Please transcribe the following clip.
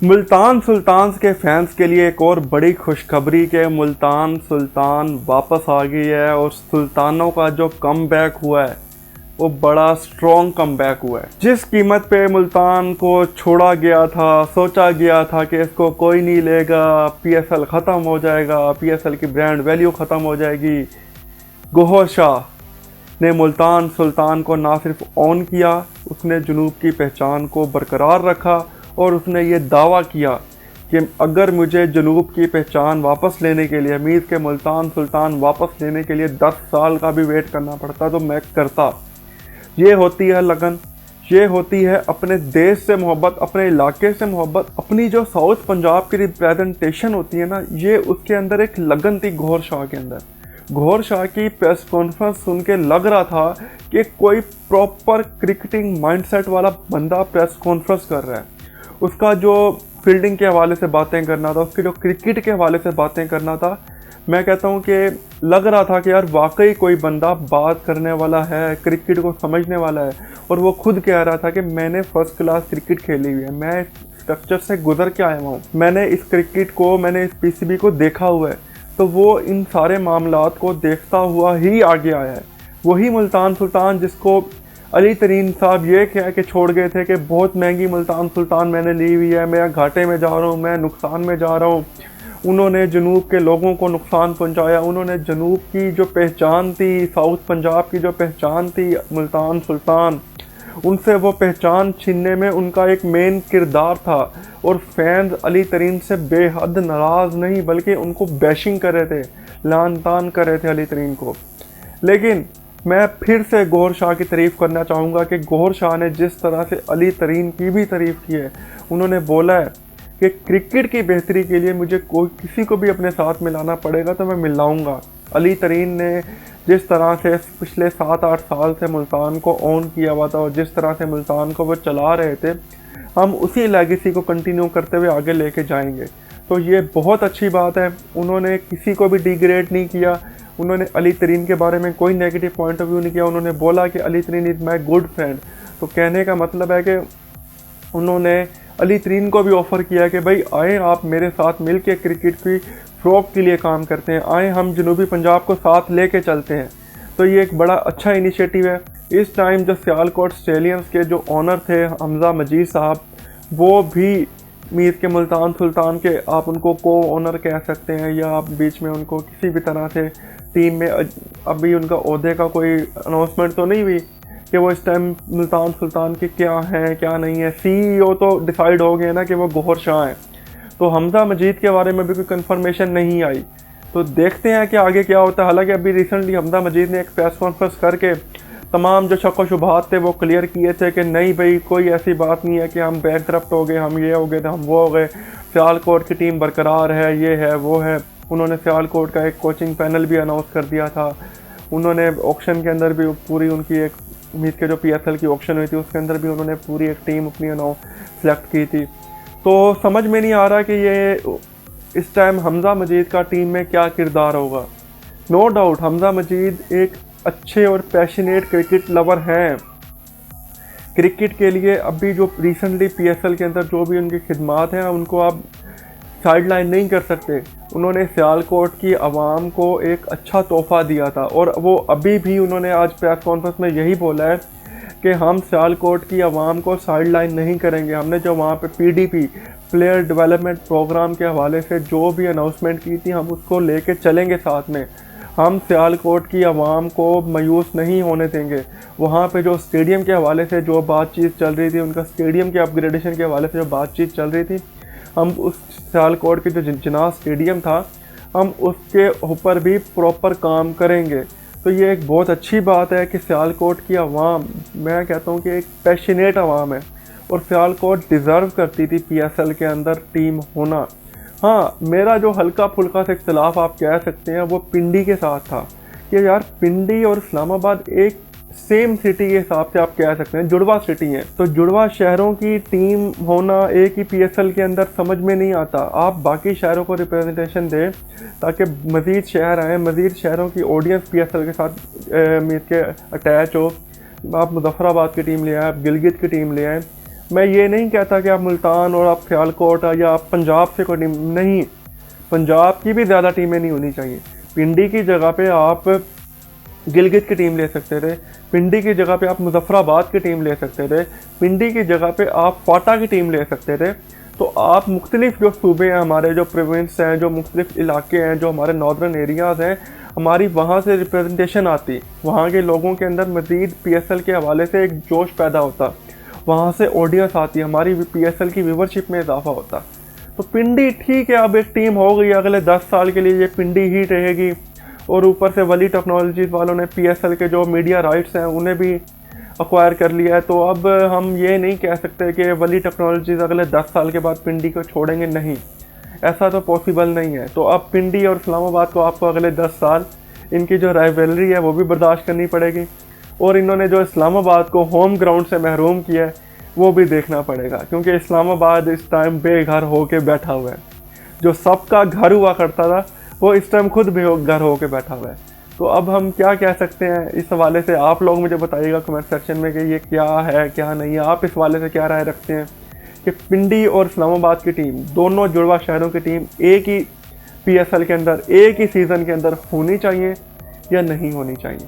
Multan sultans के fans के लिए एक और बड़ी खुशखबरी के मुल्तान सुल्तान वापस आ गई है और सुल्तानों का जो कमबैक हुआ है वो बड़ा स्ट्रॉन्ग कमबैक हुआ है। जिस कीमत पे मुल्तान को छोड़ा गया था, सोचा गया था कि इसको कोई नहीं लेगा, पीएसएल ख़त्म हो जाएगा, पीएसएल की ब्रांड वैल्यू ख़त्म हो जाएगी, गौहर शाह ने मुल्तान सुल्तान को ना सिर्फ ऑन किया, उसने जुनूब की पहचान को बरकरार रखा और उसने ये दावा किया कि अगर मुझे जुनूब की पहचान वापस लेने के लिए, मीर के मुल्तान सुल्तान वापस लेने के लिए 10 साल का भी वेट करना पड़ता तो मैं करता। ये होती है लगन, ये होती है अपने देश से मोहब्बत, अपने इलाके से मोहब्बत, अपनी जो साउथ पंजाब की रिप्रेजेंटेशन होती है ना, ये उसके अंदर एक लगन थी गौहर शाह के अंदर। गौहर शाह की प्रेस कॉन्फ्रेंस सुन के लग रहा था कि कोई प्रॉपर क्रिकेटिंग माइंडसेट वाला बंदा प्रेस कॉन्फ्रेंस कर रहा है। उसका जो फील्डिंग के हवाले से बातें करना था, उसके जो क्रिकेट के हवाले से बातें करना था, मैं कहता हूँ कि लग रहा था कि यार वाकई कोई बंदा बात करने वाला है, क्रिकेट को समझने वाला है। और वो खुद कह रहा था कि मैंने फर्स्ट क्लास क्रिकेट खेली हुई है, मैं स्ट्रक्चर से गुजर के आया हूँ, मैंने इस क्रिकेट को, मैंने इस पीसीबी को देखा हुआ है। तो वो इन सारे मामलात को देखता हुआ ही आगे आया है। वही मुल्तान सुल्तान जिसको अली तरीन साहब ये कह के छोड़ गए थे कि बहुत महंगी मुल्तान सुल्तान मैंने ली हुई है, मैं घाटे में जा रहा हूँ, मैं नुकसान में जा रहा हूँ। उन्होंने जनूब के लोगों को नुकसान पहुँचाया, उन्होंने जनूब की जो पहचान थी, साउथ पंजाब की जो पहचान थी मुल्तान सुल्तान, उनसे वो पहचान छीनने में उनका एक मेन किरदार था। और फैंस अली तरीन से बेहद नाराज़ नहीं बल्कि उनको बैशिंग कर रहे थे, लान तान कर रहे थे अली तरीन को। लेकिन मैं फिर से गौहर शाह की तारीफ़ करना चाहूँगा कि गौहर शाह ने जिस तरह से अली तरीन की भी तारीफ़ की है, उन्होंने बोला है कि क्रिकेट की बेहतरी के लिए मुझे कोई किसी को भी अपने साथ मिलाना पड़ेगा तो मैं मिलाऊंगा। अली तरीन ने जिस तरह से पिछले 7-8 साल से मुल्तान को ऑन किया हुआ था और जिस तरह से मुल्तान को वो चला रहे थे, हम उसी लेगेसी को कंटिन्यू करते हुए आगे लेके जाएंगे। तो ये बहुत अच्छी बात है। उन्होंने किसी को भी डिग्रेड नहीं किया, उन्होंने अली तरीन के बारे में कोई नेगेटिव पॉइंट ऑफ व्यू नहीं किया। उन्होंने बोला कि अली तरीन इज़ माई गुड फ्रेंड। तो कहने का मतलब है कि उन्होंने अली तरीन को भी ऑफ़र किया कि भाई आए आप मेरे साथ मिल के क्रिकेट की फ़रोग़ के लिए काम करते हैं, आए हम जनूबी पंजाब को साथ लेके चलते हैं। तो ये एक बड़ा अच्छा इनिशिएटिव है। इस टाइम जो सियालकोट स्टेडियम्स के जो ऑनर थे हमजा मजीद साहब, वो भी मीर के मुल्तान सुल्तान के, आप उनको को ऑनर कह सकते हैं या आप बीच में उनको किसी भी तरह से टीम में, अभी उनका ओहदे का कोई अनाउंसमेंट तो नहीं हुई कि वो इस टाइम मुल्तान सुल्तान के क्या हैं क्या नहीं है। सीईओ तो डिसाइड हो गए ना कि वो गौहर शाह हैं। तो हमजा मजीद के बारे में भी कोई कंफर्मेशन नहीं आई। तो देखते हैं कि आगे क्या होता है। हालांकि अभी रिसेंटली हमजा मजीद ने एक प्रेस कॉन्फ्रेंस करके तमाम जो शक व शुबहात थे वो क्लियर किए थे कि नहीं भाई कोई ऐसी बात नहीं है कि हम बैंकरप्ट हो गए, हम ये हो गए, हम वो हो गए, सियालकोट की टीम बरकरार है, ये है वो है। उन्होंने सियालकोट का एक कोचिंग पैनल भी अनाउंस कर दिया था। उन्होंने ऑक्शन के अंदर भी पूरी उनकी एक उम्मीद के जो पीएसएल की ऑक्शन हुई थी उसके अंदर भी उन्होंने पूरी एक टीम अपनी सेलेक्ट की थी। तो समझ में नहीं आ रहा कि ये इस टाइम हमजा मजीद का टीम में क्या किरदार होगा। नो डाउट हमजा मजीद एक अच्छे और पैशनेट क्रिकेट लवर हैं। क्रिकेट के लिए अभी जो रिसेंटली पीएसएल के अंदर जो भी उनकी खिदमात हैं उनको आप साइडलाइन नहीं कर सकते। उन्होंने सियालकोट की आवाम को एक अच्छा तोहफ़ा दिया था और वो अभी भी उन्होंने आज प्रेस कॉन्फ्रेंस में यही बोला है कि हम सियालकोट की आवाम को साइडलाइन नहीं करेंगे। हमने जो वहाँ पे पीडीपी प्लेयर डेवलपमेंट प्रोग्राम के हवाले से जो भी अनाउंसमेंट की थी हम उसको लेके चलेंगे साथ में। हम सियालकोट की आवाम को मायूस नहीं होने देंगे। वहाँ पे जो स्टेडियम के हवाले से जो बातचीत चल रही थी, उनका स्टेडियम के अपग्रेडेशन के हवाले से जो बातचीत चल रही थी, हम उस सियालकोट की जो जिन्ना स्टेडियम था हम उसके ऊपर भी प्रॉपर काम करेंगे। तो ये एक बहुत अच्छी बात है कि सियालकोट की आवाम, मैं कहता हूँ कि एक पैशनेट आवाम है और सियालकोट डिज़र्व करती थी पीएसएल के अंदर टीम होना। हाँ, मेरा जो हल्का फुल्का से इख्तलाफ आप कह सकते हैं वो पिंडी के साथ था कि यार पिंडी और इस्लामाबाद एक सेम सिटी के हिसाब से आप कह सकते हैं, जुड़वा सिटी है। तो जुड़वा शहरों की टीम होना एक ही पीएसएल के अंदर समझ में नहीं आता। आप बाकी शहरों को रिप्रेजेंटेशन दें ताकि मज़ीद शहर आएँ, मज़ीद शहरों की ऑडियंस पीएसएल के साथ मीर के अटैच हो। आप मुजफ्फराबाद की टीम ले आएँ, आप गिलगित की टीम ले आएँ, मैं ये नहीं कहता कि आप मुल्तान और आप सियालकोट या आप पंजाब से कोई टीम नहीं, पंजाब की भी ज़्यादा टीमें नहीं होनी चाहिए। पिंडी की जगह पे आप गिलगित की टीम ले सकते थे, पिंडी की जगह पे आप मुजफ्फराबाद की टीम ले सकते थे, पिंडी की जगह पे आप फाटा की टीम ले सकते थे। तो आप मुख्तलिफ जो सूबे हैं हमारे, जो प्रोविंस हैं, जो मुख्तलिफ इलाके हैं, जो हमारे नॉर्दर्न एरियाज़ हैं, हमारी वहाँ से रिप्रेजेंटेशन आती, वहाँ के लोगों के अंदर मज़ीद PSL के हवाले से एक जोश पैदा होता, वहाँ से ऑडियंस आती, हमारी PSL की व्यूवरशिप में इजाफा होता। तो पिंडी ठीक है, अब एक टीम हो गई, अगले 10 साल के लिए ये पिंडी ही रहेगी। और ऊपर से वली टेक्नोलॉजीज़ वालों ने PSL के जो मीडिया राइट्स हैं उन्हें भी अक्वायर कर लिया है। तो अब हम ये नहीं कह सकते कि वली टेक्नोलॉजीज़ अगले 10 साल के बाद पिंडी को छोड़ेंगे, नहीं, ऐसा तो पॉसिबल नहीं है। तो अब पिंडी और इस्लामाबाद को आपको अगले 10 साल इनकी जो राइवलरी है वो भी बर्दाश्त करनी पड़ेगी, और इन्होंने जो इस्लामाबाद को होम ग्राउंड से महरूम किया है वो भी देखना पड़ेगा, क्योंकि इस्लामाबाद इस टाइम बेघर होके बैठा हुआ है। जो सबका घर हुआ करता था वो इस टाइम खुद बेघर होके बैठा हुआ है। तो अब हम क्या कह सकते हैं इस हवाले से, आप लोग मुझे बताइएगा कमेंट सेक्शन में कि ये क्या है क्या नहीं है, आप इस हवाले से क्या राय रखते हैं कि पिंडी और इस्लामाबाद की टीम, दोनों जुड़वा शहरों की टीम एक ही PSL के अंदर, एक ही सीज़न के अंदर होनी चाहिए या नहीं होनी चाहिए।